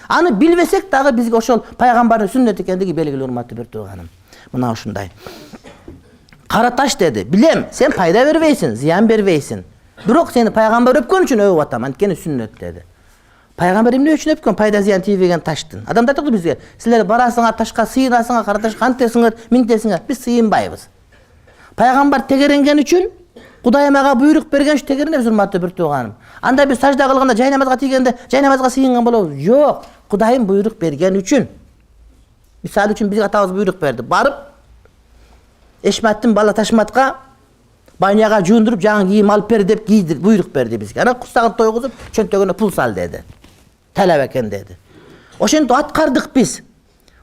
Аны билбесек дагы бизге ошол пайгамбардын сүннөтү экендиги белгилүү урматтуу бир тууганым. Мына ушундай. Kara taş dedi. Bilem, sen payda verveysin, ziyan verveysin. Bирок seni paygamber öpkön üçün öp atam, antkeni sünnet dedi. Paygamber emne üçün öpkön payda ziyan тийбеген taştın. Adamlar aytты bizge, sizler barasыңар taşka, sıyınasыңар, kara taş kantesiңер, mintesiңер, biz sıyınbayбыз. Paygamber tegerengen üçün Kudayım ağa buyruk bergen şu tegerine biz urmatты bir tuğanım. Anda biz sajda kılganda, jay namazga tiygende, jay namazga sıyıngan bolabız. Yok, Kudayım buyruk bergen üçün. Misal üçün biz atabız buyruk berdi. Barıp Eşmettin bala taşmatqa banyaga juundurup жаңы кийим алып бер деп кийdir буйрук берди бизге. Ана кустагын тойгузуп чөнтөгүнө пул сал dedi. Талап экен dedi. Ошентип аткардык биз.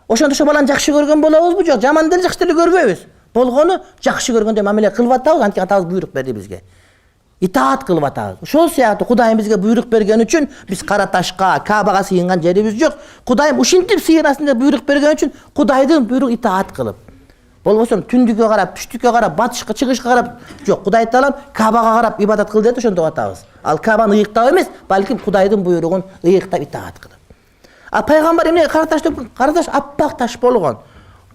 Ошондо ошо баланы жакшы көргөн болобузбу жок, жаман деле жакшы деле көрбөйбүз. Болгону жакшы көргөндөй мамиле кылып атабыз, анткени атабыз буйрук берди бизге. Итаат кылып атабыз. Ошол сыяктуу Кудайым бизге буйрук берген үчүн биз кара ташка, Кабага сыйынган жерибиз жок. Кудайым ушинтип сыйынасын деп буйрук берген үчүн Кудайдын буйрук итаат кылып. Болбосо түндүккө карап, түштүккө карап, батышка, чыгышка карап, жок, Кудай таалам Кабага карап ибадат кыл деди, ошондо атабыз. Ал Кабаны ыйыктап эмес, балким Кудайдын буйругун ыйыктап итаат кылып. А пайгамбар эмне кара таш деп, кара таш аппак таш болгон.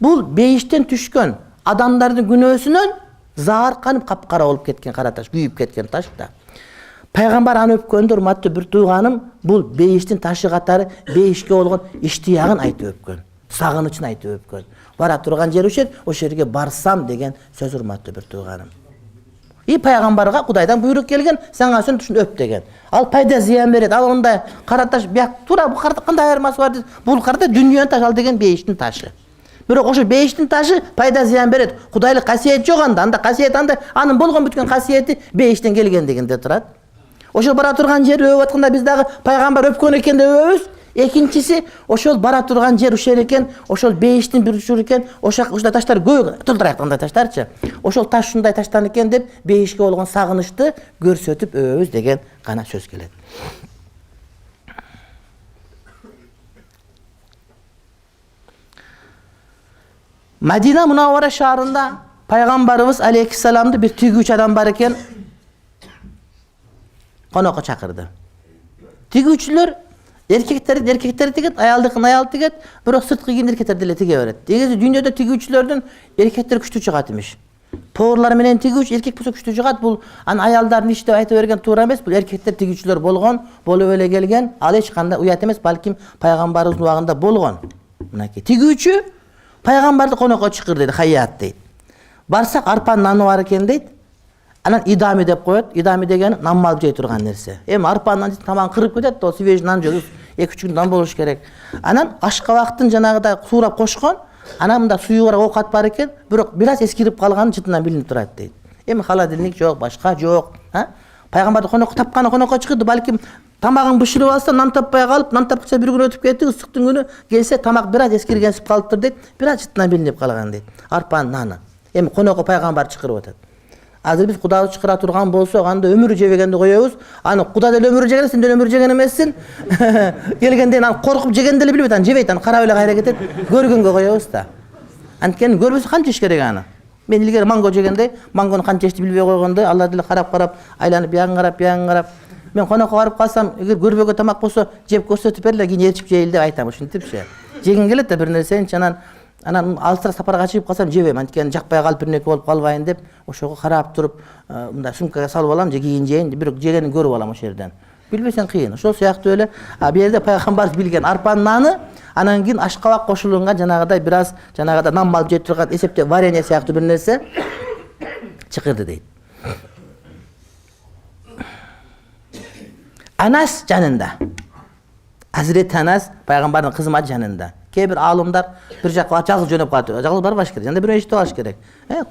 Бул бейиштен түшкөн адамдардын күнөөсүнөн заарканып капкара болуп кеткен кара таш, күйүп кеткен таш да. Пайгамбар аны өпкөндө урматтуу бир тууганым, бул бейиштин ташы катары бейишке болгон иштиягын айтып өпкөн, сагынычын айтып өпкөн. Бара турган жер ошер, ошол жерге барсам деген сөз урматтуу бир тууганым. И пайгамбарга Кудайдан буйрук келген, сага ошон түшүн өп деген. Ал пайда зыян берет. Ал мындай кара таш бияк тура бу кандай айырмасы бар дейт. Бул карда дүнүйөнүн ташы ал деген бейиштин ташы. Бирок ошо бейиштин ташы пайда зыян берет. Кудайлык касиет жок анда касиет анда анын болгон бүткөн касиети бейиштен келгендигинде турат. Ошол бара турган жер өбүп атканда биз дагы пайгамбар өпкөн экен деп өбөбүз. Экинчиси ошол бара турган жер ушер экен, ошол бейиштин бир учур экен, ошол таштар көй турдурайт андай таштарчы. Ошол таш ушундай таштан экен деп бейишке болгон сагынычты көрсөтүп өбөбүз деген гана сөз келет. Madina Munawwara şahrında Peygamberimiz Aleyhisselam'da bir tügüç adam var iken konağa çakırdı. Tügüçler erkekleri tiget, ayal tiget, biroq sırtkı kiyim erkekler dile tige öğret. Degezi dünyada tügüçlerden erkekler küçtü çıgatmış. Toğurlar menen tügüç erkek bolsa küçtü çıgat. Bul an ayaldarın işte ayta bergen tуура эмес. Bul erkekler tügüçler bolgon, bolup ele gelgen. Al hiç kanda uyat emес, balkim Peygamberimiz ubagында bolgon. Mınaki tügüçü Peygamberdi konağa çıkır dedi, hayyat deydi. Barsak arpanın nanı var eken deydi. Anan idami dep koyat. İdami degeni nan malып жей турган нерсе. Эми арпанын тамагын кырып кетет да, свежий нан жөбүз. 2-3 күн нан болуш керек. Анан ашкабактын жанагыдай суурап кошкон, анан мында суюу бар оокат бар экен, бирок бир аз эскирип калганы жытынан билинип турат дейт. Эми холодильник жок, башка жок, Пайгамбарды конака тапканы конака чыгды, балким тамагын бышырып алса, нан таппай калып, нан тапкыча бир күн өтүп кетти, ысыктын күнү келсе тамак бир аз эскиргенсип калыптыр дейт, бир аз жытынан билинип калган дейт. Арпанын наны. Эми конака Пайгамбар чыгарып атат. Азыр биз Кудайды чыгара турган болсок, анда өмүрү жебегенди коебуз. Аны Куда деле өмүрү жеген, сен деле өмүрү жеген эмессиң. Келгенден аны коркуп жеген деле билбейт, аны жебейт, аны карап эле кайра кетет. Көргөнгө коебуз да. Анткени көрбөсө канча иш керек аны. Мен илгери манго жегенде, мангону канча ишти билбей койгондо, алар деле карап, айланып биян карап. Мен конокко барып калсам, эгер көрбөгө тамак болсо, жеп көрсөтүп берле, кийин ээрчип жейли деп айтам, ушинтипчи. Жегин келет да бир нерсенчи, анан алыстыраак сапарга чыгып калсам жебейм, анткени жакпай калып бирнеке болуп калбайын деп, ошого карап туруп, мындай сумкага салып алам, же кийин жейин, бирок жегенин көрүп алам ошол жерден. Билбесең кыйын. Ошол сыяктуу эле, бу жерде Пайгамбар билген арпанын наны, анан кийин ашкабак кошулунган жанагыдай бир аз жанагыдай нан малып жеп турган эсепте варенье сыяктуу бир нерсе чыкырды дейт. Anas жанында. Hazreti Anas Пайгамбардын кызматы жанында. Кээ бир аалымдар бир жакка жалгыз жөнөп калат. Жалгыз барбаш керек. Жанда бирөө ишти алыш керек.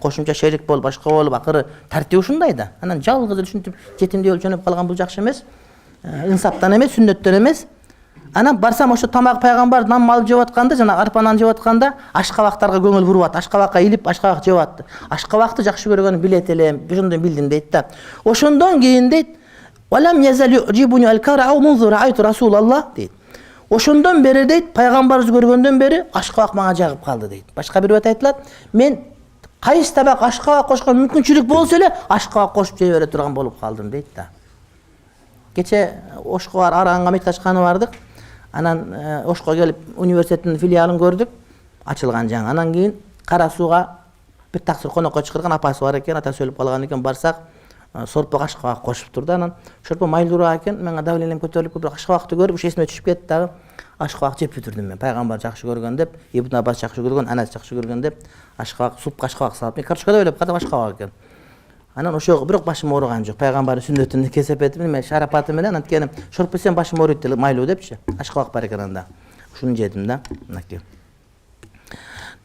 Кошумча шерик болуп, башка болуп, акыры тартип ушундай да. Анан жалгыз ушинтип жетимдей болуп жөнөп калган бул жакшы эмес. Инсаптан эмес, сүннөттөн эмес. Анан барсам ошо тамак Пайгамбар нан малып жеп атканда, жана арпа нан жеп атканда, ашкабактарга көңүл буруп ат. Ашкабакка илип, ашкабак жеп атты. Ашкабакты жакшы көргөнүн билет элем, ошондон билдим дейт да. Ошондон кийин дейт, "Валам язали южибуни ал-карау мунзу раайту Расулаллах" дейт. Ошондон бери дейт, Пайгамбарыбыз көргөндөн бери ашкабак мага жагып калды дейт. Башка бир бет айтылат, мен кайсы табак ашкабак кошкон мүмкүнчүлүк болсо эле ашкабак кошуп жей бере турган болуп калдым дейт да. Кече Ошко бар Аранга мекташканы бардык. Анан Ошко келип университеттин филиалын көрдүк, ачылган жаңы. Анан кийин Кара Сууга бир таксыр конокко чакырган апасы бар экен, атасы өлүп калган экен, барсак сорпо ашкабак кошуп турду. Анан шорпо майлуураак экен, мен давлением көтөрүлүп, бир ашкабакты көрүп, ушу эсиме түшүп кетти дагы. Ашкабак жеп бүтүрдүм мен. Пайгамбар жакшы көргөн деп, Ибн Аббас жакшы көргөн, Анас жакшы көргөн деп, ашкабак, супка ашкабак салып, мен картошка деп ойлоп калдым, ашкабак экен. Анан ошого бирок башым ооруган жок. Пайгамбардын сүннөтүн кесип этип, мен шарапаты менен анткени шорпо сен башым ооруйт деп майлуу депчи. Ашкабак бар экен анда. Ушуну жедим да. Мынакей.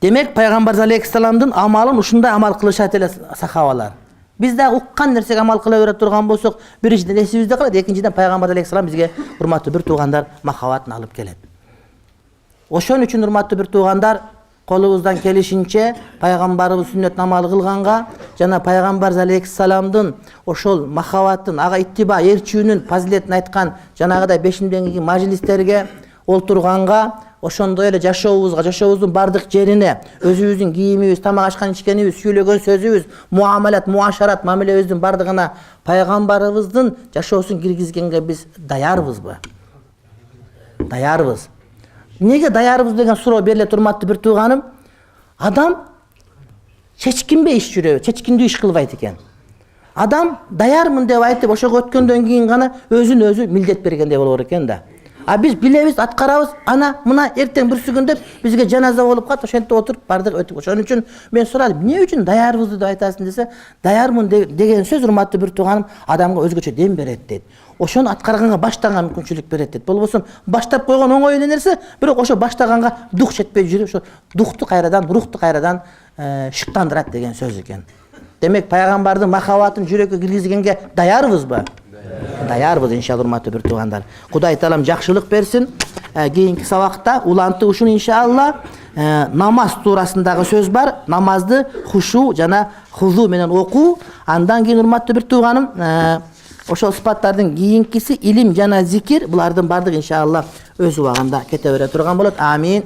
Демек Пайгамбар алейхиссаламдын амалын ушундай амал кылышат эле сахабалар. Биз да уккан нерсеге амал кыла бере турган болсок, биринчиден эсибизде калат, экинчиден Пайгамбар алейхиссалам бизге урматтуу бир туугандар махабатын алып келет. Ошон үчүн урматтуу бир туугандар, колубуздан келишинче Пайгамбарыбыз сүннөт амал кылганга жана Пайгамбар алейхиссаламдын ошол махабатын, ага иттиба ээрчүүнүн фазилетин айткан жанагыдай бешимденги мажлистерге олтурганга, ошондой эле жашообуздун бардык жерине, өзүбүздүн кийимибиз, тамак ашкан ичкенибиз, сүйлөгөн сөзүбүз, муамалат, муашарат, мамилебиздин бардыгына Пайгамбарыбыздын жашоосун киргизгенге биз даярбызбы? Даярбыз. Неге даярбыз деген суроо берилет, урматтуу бир тууганым. Адам чечкинбей иш жүрөбү, чечкиндүү иш кылбайт экен. Адам даярмын деп айтып, ошого өткөндөн кийин гана өзүн өзү милдет бергендей болор экен да. А биз билебиз, аткарабыз, ана мына эртең bir күндө бизге жаназа болуп калат, ошентип отуруп бардык өтүп. Ошон үчүн мен сурадым, эмне үчүн даярбыз деп айтасың десе, даярмын деген сөз урматтуу бир тууганым адамга өзгөчө дем берет дейт. Ошону аткарганга баштаганга мүмкүнчүлүк берет дейт. Болбосо баштап койгон оңой эле нерсе, бирок ошо баштаганга дух жетпей жүрүп, ошо духту кайрадан, рухту кайрадан шыктандырат деген сөз экен. Демек пайгамбардын махабатын жүрөккө киргизгенге даярбызбы? Даярбыз иншалла урматтуу бир туугандар. Кудай таалам жакшылык берсин. Кийинки сабакта уланты ушун иншалла намаз туурасындагы сөз бар. Намазды хушу жана хузу менен окуу. Андан кийин урматтуу бир тууганым, ошол сыпаттардын кийинкиси илим жана зикир. Булардын бардыгы иншалла өз убагында кете бере турган болот. Амин.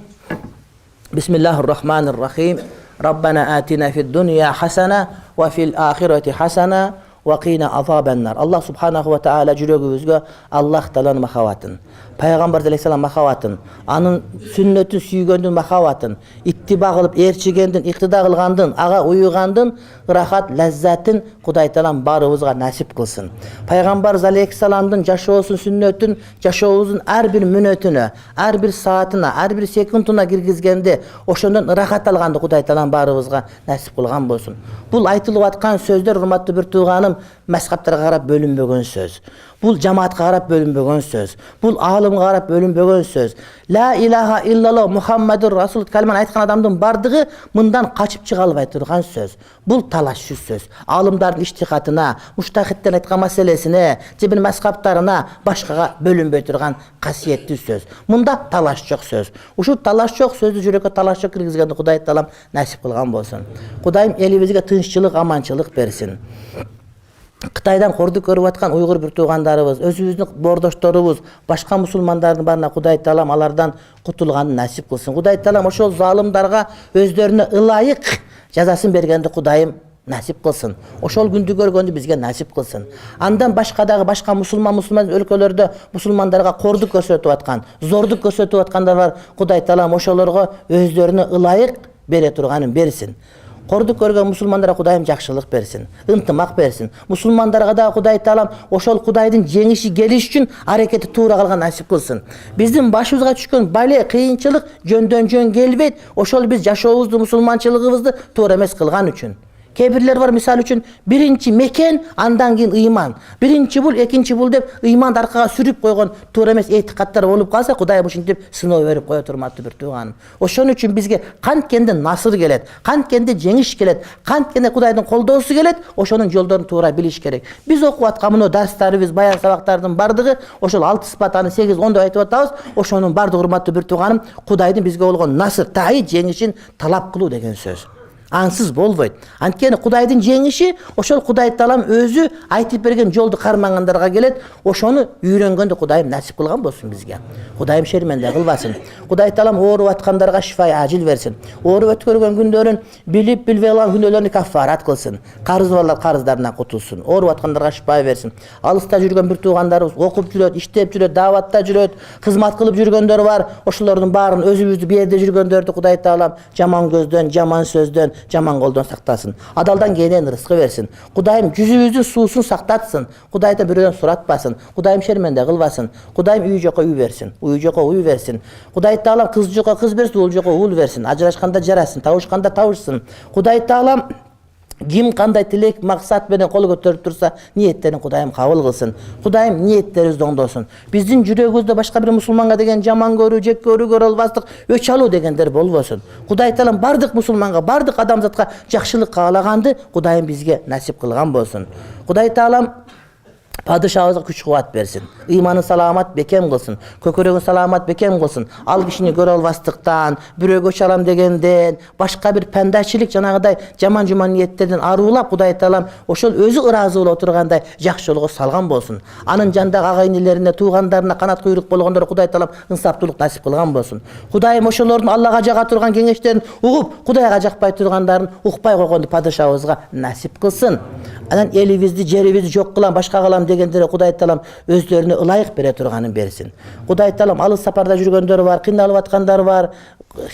Бисмиллахир-рахманир-рахим. Rabbana atina fid dunya hasana wa fil akhirati hasana wa qina azabannar. Allah subhanahu wa ta'ala жүрөгүбүзгө Allah Тааланын махабатын, Пайгамбар алейхиссалам махабатын, анын сүннөтүн сүйгөндүн махабатын, иттиба кылып ээрчигендин, иктида кылгандын, ага уюгандын ырахат, лаззатын Кудай Таалам баарыбызга насип кылсын. Пайгамбар алейхиссаламдын жашоосун, сүннөтүн жашообуздун ар бир мүнөтүнө, ар бир саатына, ар бир секундуна киргизгенде, ошондон ырахат алганды Кудай Таалам баарыбызга насип кылган болсун. Бул айтылып аткан сөздөр урматтуу бир тууганым, мазхабтарга карап бөлүнбөгөн сөз. Бул жамаатка карап бөлүнбөгөн сөз. Бул аалымга карап бөлүнбөгөн сөз. Ла илаха иллаллах Мухаммадур Расул калиманы айткан адамдын бардыгы мындан качып чыга албай турган сөз. Бул талашчу сөз. Аалымдардын иштихатына, муштахиттен айткан маселесине, же бир мазхабтарына, башкага бөлүнбөй турган касиеттүү сөз. Мында талаш жок сөз. Ушул талаш жок сөздү жүрөккө талаш жок киргизгенди Кудай Таалам насип кылган болсун. Кудайым элибизге тынччылык, аманчылык берсин. Кытайдан кордук көрүп аткан уйгур бир туугандарыбыз, өзүбүздүн бордошторубуз, башка мусулмандардын барына Кудай Таалам алардан кутулганын насип кылсын. Кудай Таалам ошол залымдарга өздөрүнө ылайык жазасын бергенди Кудайым насип кылсын. Ошол күндү көргөндү бизге насип кылсын. Андан башка мусулман өлкөлөрдө мусулмандарга кордук көрсөтүп аткан, зордук көрсөтүп аткандар бар. Кудай Таалам ошолорго өздөрүнө ылайык бере турганын берсин. Кордук көргөн мусулмандарга Кудайым жакшылык берсин, ынтымак берсин. Мусулмандарга да Кудай Таалам ошол Кудайдын жеңиши келиш үчүн аракети туура кылган насип кылсын. Биздин башыбызга түшкөн бале, кыйынчылык жөндөн жөн келбейт. Ошол биз жашообузду, мусулманчылыгыбызды туура эмес кылган үчүн. Кээ-бирлер бар, мисал үчүн биринчи мекен, андан кийин ыйман. Биринчи бул, экинчи бул деп ыйманды аркага сүрүп койгон туура эмес этикаттар болуп калса, Кудай ушинтип сыноо берип коет урматтуу бир тууганым. Ошон үчүн бизге канткенде насыр келет, канткенде жеңиш келет, канткенде Кудайдын колдоосу келет, ошонун жолдорун туура билиш керек. Биз окуп аткан мына дарстарыбыз, баян сабактардын бардыгы ошол 6 сыпат, аны 8-10 деп айтып атабыз. Ошонун бардыгы урматтуу бир тууганым, Кудайдын бизге болгон насыр, таайид жеңишин талап кылуу деген сөз. Ансыз болбойт. Анткени Кудайдын жеңиши ошол Кудай Таалам өзү айтып берген жолду кармагандарга келет. Ошону үйрөнгөндө Кудайым насип кылган болсун бизге. Кудайым шерменде кылбасын. Кудай Таалам ооруп аткандарга шифа ажил берсин. Ооруп өткөргөн күндөрүн билип билбей калган күнөөлөрүнү каффарат кылсын. Карызы барлар карыздарынан кутулсын. Ооруп аткандарга шифа берсин. Алыста жүргөн бир туугандарыбыз окуп жүрөт, иштеп жүрөт, даватта жүрөт, кызмат кылып жүргөндөр бар. Ошолордун баарын өзүбүздү бу жерде жүргөндөрдү Кудай Таалам жаман көздөн, жаман сөздөн, жаман колдон сактасын. Адалдан кийинен рызкы берсин. Кудайым жүзүбүздүн суусун сактатсын. Кудайдан бирөөдөн суратпасын. Кудайым шерменде кылбасын. Кудайым үй жокко үй берсин. Үй жокко үй берсин. Кудай Таалам кыз жокко кыз берсин, уул жокко уул берсин. Ажырашканда жарасын, табышканда табышсын. Кудай Таалам ким кандай тилек, максат менен кол көтөрүп турса, ниеттерин Кудайым кабыл кылсын. Кудайым ниеттерибизди оңдосун. Биздин жүрөгүбүздө башка бир мусулманга деген жаман көрүү, жек көрүү, көрө албастык, өч алуу дегендер болбосун. Кудай Таалам бардык мусулманга, бардык адамзатка жакшылык каалаганды Кудайым бизге насип кылган болсун. Кудай Таалам падышабызга күч кубат берсин. Ыйманы саламат бекем кылсын. Көкөрөгүн саламат бекем кылсын. Ал кишини көрө албастыктан, бирөөгө чалам дегенден, башка бир пандачылык жанагыдай жаман ниеттерден арулап Кудай Таалам ошол өзү ыраазы боло тургандай жакшы жолго салган болсун. Анын жандагы агайнилерине, туугандарына канат куйрук болгондор Кудай Таалам ынсаптуулук насип кылган болсун. Кудайым ошолордун Аллага жага турган кеңештерин угуп, Кудайга жакпай тургандарын укпай койгонду падышабызга насип кылсын. Анан элибизди, жерибизди жок кылам, башка кылам дегендер Кудай Таалам өзлөрүнө ылайык бере турганын берсин. Кудай Таалам алыс сапарда жүргөндөр бар, кыйналып аткандар бар,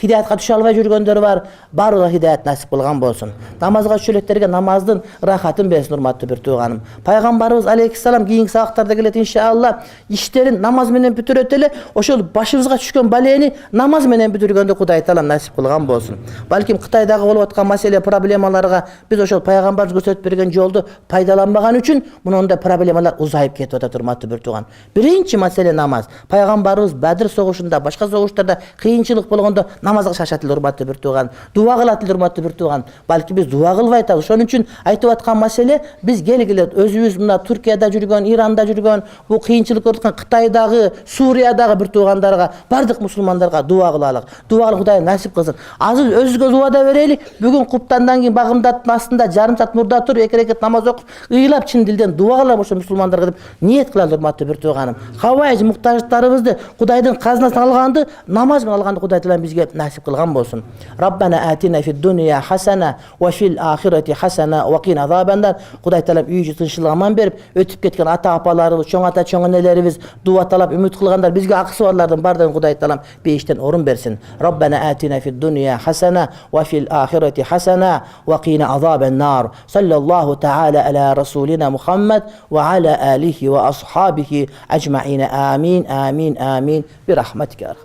hidaятка түшө албай жүргөндөр бар, баарына hidaят насип кылган болсун. Намазга түшөлөктөргө намаздын рахатын берсин, урматтуу бир тууганым. Пайгамбарыбыз алейхиссалам кийинки сабактарда келет иншалла, иштерин намаз менен бүтүрөт эле, ошол башыбызга түшкөн балени намаз менен бүтүргөндө Кудай Таалам насип кылган болсун. Балким Кытайдагы болуп аткан маселе проблемаларга биз ошол пайгамбарыбыз көрсөтүп берген жолду пайдаланбаган үчүн мындай проблемалар узайып кетип атат, урматтуу бир тууган. Биринчи маселе намаз. Пайгамбарыбыз Бадыр согушунда, башка согуштарда кыйынчылык болгондо намазга шашат эле, урматтуу бир тууган. Дуа кылат эле, урматтуу бир тууган. Балки биз дуа кылбай атабыз. Ошон үчүн айтып аткан маселе биз келгиле өзүбүз мына Түркияда жүргөн, Иранда жүргөн, бу кыйынчылык көрүп аткан Кытайдагы, Суриядагы бир туугандарга, бардык мусулмандарга дуа кылалык. Дуа кылып Кудай насип кылсын. Азыр өзүбүзгө убада берели. Бүгүн куптандан кийин багымдаттын астында жарым саат мурда туруп, 2 рекет намаз окуп, ыйлап чын дилден дуа кылам ошо мусулмандарга деп ниет кылалы, урматтуу бир тууганым. Хавайж муктаждыктарыбызды Кудайдын казынасынан алганды, намаз менен алганды Кудай Таалам бизге насип кылган болсун. Раббана атина фид дунья хасана ва фил ахирати хасана ва кина азабандар. Кудай Таалам үйү тынччылык аман берип, өтүп кеткен ата апаларыбыз, чоң ата чоң энелерибиз дуа талап үмүт кылгандар бизге акысы барлардын бардыгын Кудай Таалам бейиштен орун берсин. Раббана атина фид дунья хасана ва фил ахирати хасана ва кина азабаннар. Саллаллаху таала аля расулина Мухаммад ва аля алихи ва асхабихи аджмаин. Амин, амин, амин. Bi rahmetike